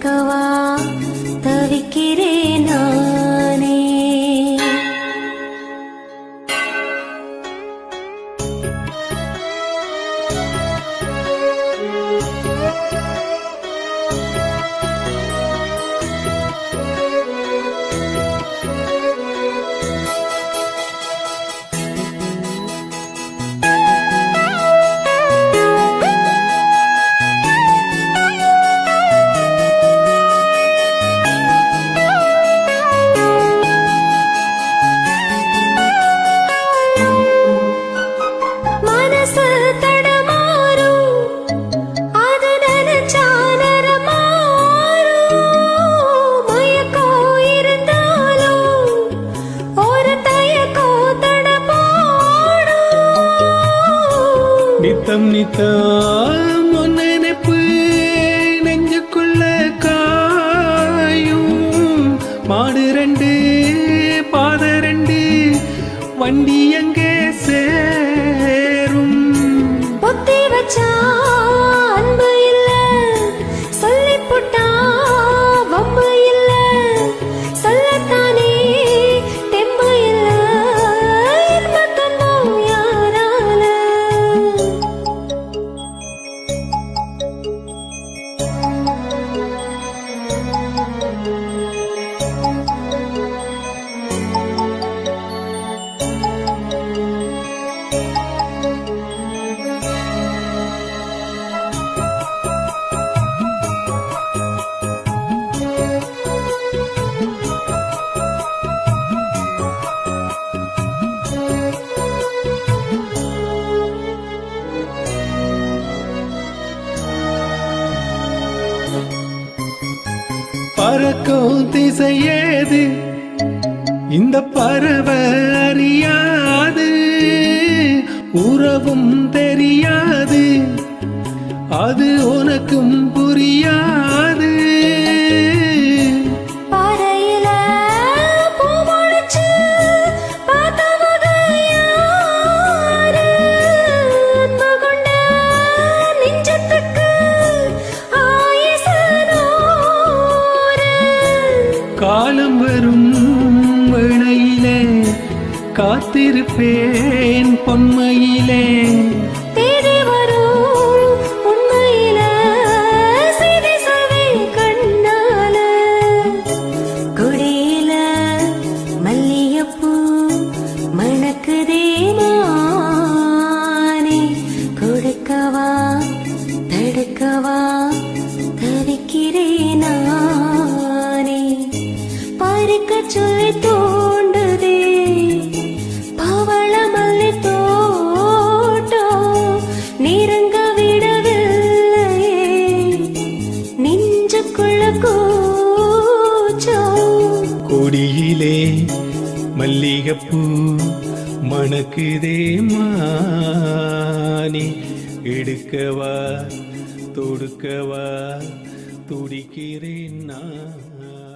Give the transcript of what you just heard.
கொடுக்கவா தவிக்கிறேன் நானே. நித்தம் நித்தம் நினைப்பு நெஞ்சுக்குள்ள காயும். மாடு ரெண்டு பாத ரெண்டு வண்டி எங்கே சேரும். பொத்தி வச்சா அன்பு இல்ல, சொல்லி புட்டா வம்பு இல்ல, சொல்லத்தானே தெம்பு இல்ல, இன்பத்தன்னும் யாரால. பறக்கும் திசையேது இந்த பறவை அறியாது. உறவும் தெரியாது, அது உனக்கும் புரியாது. பாறையில பூ முளைச்சு பார்த்தவங்க யாரு? அன்பு கொண்ட நெஞ்சத்துக்கு ஆயுசு 100. காலம் வரும் வேளையிலே காத்திருப்பேன் பொன்மையிலே. தேடி வரும் உண்மையில செய்தி சொல்வேன் கண்ணால. கொடியில மல்லிகைப்பூ மணக்குதே மானே. கொடுக்கவா தடுக்கவா தவிக்கிறேன் நானே. பறிக்க சொல்லி தோண்டுதே பவள மல்லி தோட்டம், நெருங்க விடவில்லையே நெஞ்சுக்குள்ள கூச்சம். கொடியிலே மல்லிகைப்பூ மணக்குதே மானே. எடுக்கவா தொடுக்கவா துடிக்கிறேன் நான்.